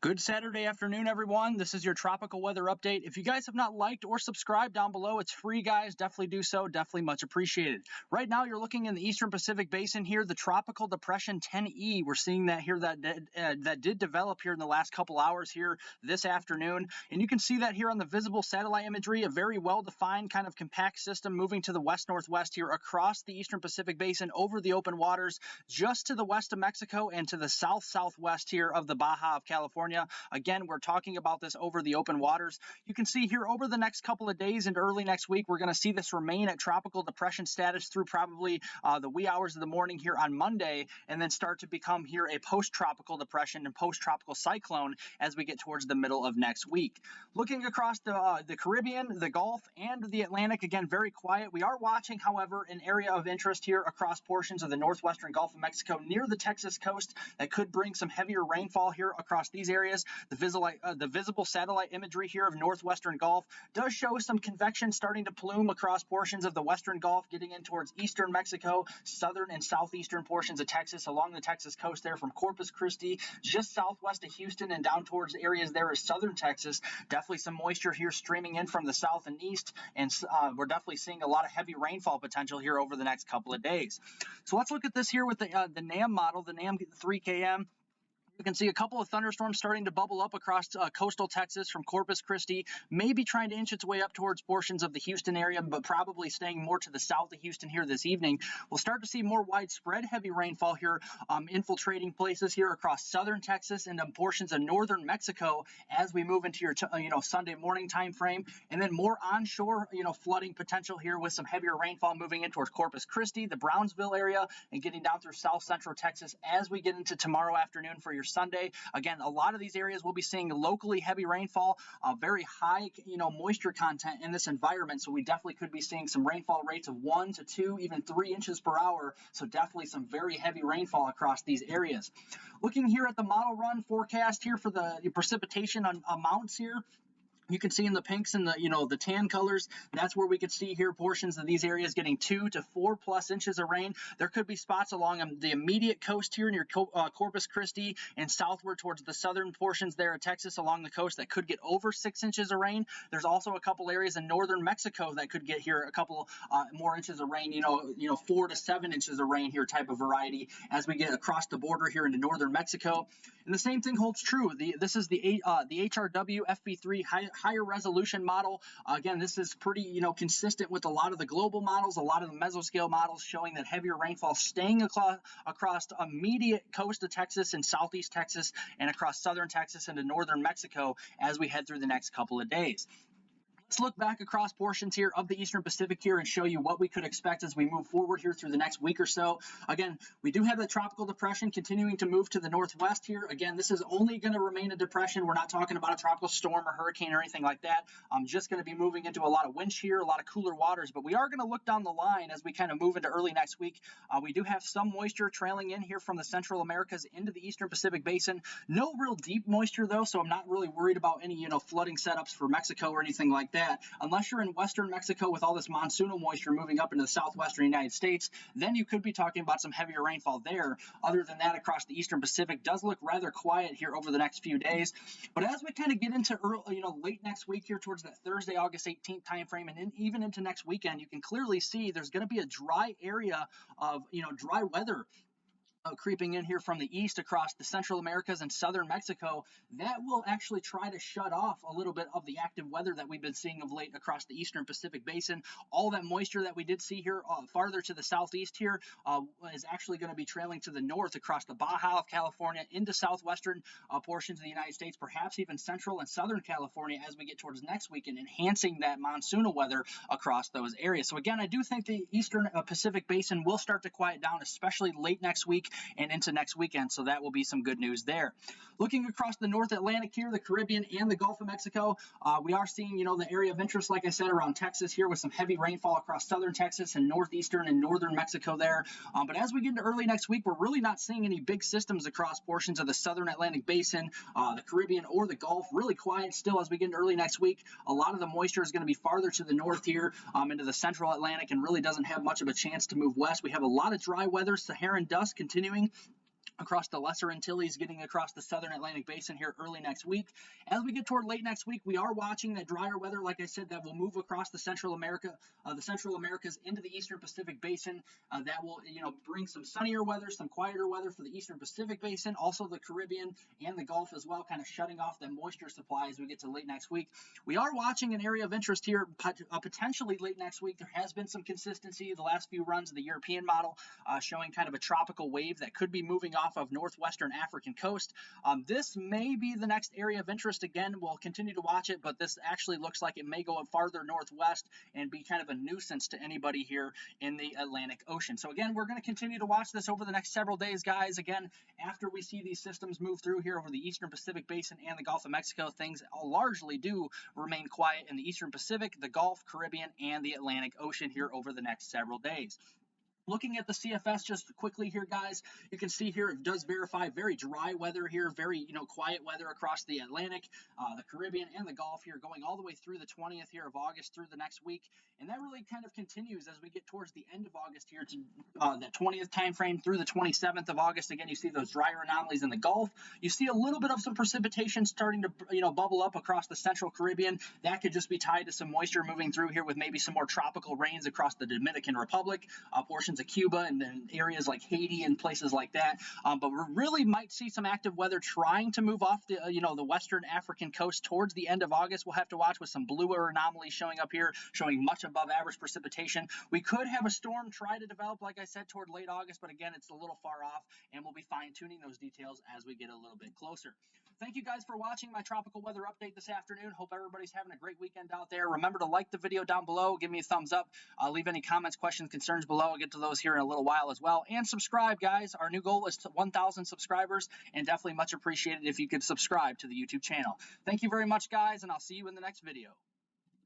Good Saturday afternoon, everyone. This is your tropical weather update. If you guys have not liked or subscribed down below, it's free, guys. Definitely do so. Definitely much appreciated. Right now, you're looking in the Eastern Pacific Basin here, the Tropical Depression 10E. We're seeing that here that did develop here in the last couple hours here this afternoon. And you can see that here on the visible satellite imagery, a very well-defined kind of compact system moving to the west-northwest here across the Eastern Pacific Basin over the open waters, just to the west of Mexico and to the south-southwest here of the Baja of California. Again, we're talking about this over the open waters. You can see here over the next couple of days and early next week, we're going to see this remain at tropical depression status through probably the wee hours of the morning here on Monday, and then start to become here a post-tropical depression and post-tropical cyclone as we get towards the middle of next week. Looking across the Caribbean, the Gulf, and the Atlantic, again, very quiet. We are watching, however, an area of interest here across portions of the northwestern Gulf of Mexico near the Texas coast that could bring some heavier rainfall here across these areas. The visible satellite imagery here of northwestern Gulf does show some convection starting to plume across portions of the western Gulf, getting in towards eastern Mexico, southern and southeastern portions of Texas, along the Texas coast there from Corpus Christi, just southwest of Houston and down towards areas there is southern Texas. Definitely some moisture here streaming in from the south and east, and we're definitely seeing a lot of heavy rainfall potential here over the next couple of days. So let's look at this here with the NAM model, the NAM 3KM. You can see a couple of thunderstorms starting to bubble up across coastal Texas from Corpus Christi, maybe trying to inch its way up towards portions of the Houston area, but probably staying more to the south of Houston here this evening. We'll start to see more widespread heavy rainfall here, infiltrating places here across southern Texas and portions of northern Mexico as we move into your Sunday morning time frame, and then more onshore flooding potential here with some heavier rainfall moving in towards Corpus Christi, the Brownsville area, and getting down through south central Texas as we get into tomorrow afternoon for your Sunday. Again, a lot of these areas will be seeing locally heavy rainfall, very high moisture content in this environment, so we definitely could be seeing some rainfall rates of 1 to 2, even 3 inches per hour, so definitely some very heavy rainfall across these areas. Looking here at the model run forecast here for the precipitation amounts here, you can see in the pinks and the tan colors, that's where we could see here portions of these areas getting 2 to 4 plus inches of rain. There could be spots along the immediate coast here near Corpus Christi and southward towards the southern portions there of Texas along the coast that could get over 6 inches of rain. There's also a couple areas in northern Mexico that could get here a couple more inches of rain, 4 to 7 inches of rain here type of variety as we get across the border here into northern Mexico. And the same thing holds true. This is the HRW FP3 higher resolution model. Again, this is pretty, consistent with a lot of the global models, a lot of the mesoscale models showing that heavier rainfall staying across the immediate coast of Texas and southeast Texas and across southern Texas into northern Mexico as we head through the next couple of days. Let's look back across portions here of the Eastern Pacific here and show you what we could expect as we move forward here through the next week or so. Again, we do have the tropical depression continuing to move to the northwest here. Again, this is only going to remain a depression. We're not talking about a tropical storm or hurricane or anything like that. I'm just going to be moving into a lot of wind shear, a lot of cooler waters, but we are going to look down the line as we kind of move into early next week. We do have some moisture trailing in here from the Central Americas into the Eastern Pacific Basin. No real deep moisture though, so I'm not really worried about any, flooding setups for Mexico or anything like that. Unless you're in western Mexico with all this monsoonal moisture moving up into the southwestern United States, then you could be talking about some heavier rainfall there. Other than that, across the Eastern Pacific does look rather quiet here over the next few days. But as we kind of get into early, late next week here towards that Thursday, August 18th time frame, and even into next weekend, you can clearly see there's going to be a dry area of dry weather creeping in here from the east across the Central Americas and southern Mexico. That will actually try to shut off a little bit of the active weather that we've been seeing of late across the Eastern Pacific Basin. All that moisture that we did see here farther to the southeast here is actually going to be trailing to the north across the Baja of California into southwestern portions of the United States, perhaps even central and southern California as we get towards next week, and enhancing that monsoonal weather across those areas. So again, I do think the Eastern Pacific Basin will start to quiet down, especially late next week and into next weekend, so that will be some good news there. Looking across the North Atlantic here, the Caribbean and the Gulf of Mexico, we are seeing, the area of interest, like I said, around Texas here with some heavy rainfall across southern Texas and northeastern and northern Mexico there. But as we get into early next week, we're really not seeing any big systems across portions of the southern Atlantic Basin, the Caribbean or the Gulf. Really quiet still as we get into early next week. A lot of the moisture is going to be farther to the north here into the central Atlantic and really doesn't have much of a chance to move west. We have a lot of dry weather, Saharan dust continuing across the Lesser Antilles, getting across the southern Atlantic basin here early next week. As we get toward late next week, we are watching that drier weather, like I said, that will move across the Central Americas into the Eastern Pacific basin. That will, bring some sunnier weather, some quieter weather for the Eastern Pacific basin, also the Caribbean and the Gulf as well, kind of shutting off the moisture supply as we get to late next week. We are watching an area of interest here, potentially late next week. There has been some consistency the last few runs of the European model, showing kind of a tropical wave that could be moving off of northwestern African coast. This may be the next area of interest. Again, we'll continue to watch it, but this actually looks like it may go farther northwest and be kind of a nuisance to anybody here in the Atlantic Ocean. So again, we're going to continue to watch this over the next several days, guys. Again, after we see these systems move through here over the Eastern Pacific basin and the Gulf of Mexico, things largely do remain quiet in the Eastern Pacific, the Gulf, Caribbean, and the Atlantic Ocean here over the next several days. Looking at the CFS just quickly here, guys, you can see here it does verify very dry weather here, very, quiet weather across the Atlantic, the Caribbean, and the Gulf here, going all the way through the 20th here of August through the next week. And that really kind of continues as we get towards the end of August here to that 20th time frame through the 27th of August. Again, you see those drier anomalies in the Gulf. You see a little bit of some precipitation starting to, bubble up across the Central Caribbean. That could just be tied to some moisture moving through here with maybe some more tropical rains across the Dominican Republic, portions of Cuba, and then areas like Haiti and places like that. But we really might see some active weather trying to move off the, the western African coast towards the end of August. We'll have to watch with some bluer anomalies showing up here, showing much above average precipitation. We could have a storm try to develop, like I said, toward late August, but again, it's a little far off, and we'll be fine-tuning those details as we get a little bit closer. Thank you guys for watching my tropical weather update this afternoon. Hope everybody's having a great weekend out there. Remember to like the video down below, give me a thumbs up, leave any comments, questions, concerns below. I'll get to those here in a little while as well. And subscribe, guys. Our new goal is to 1,000 subscribers, and definitely much appreciated if you could subscribe to the YouTube channel. Thank you very much, guys, and I'll see you in the next video.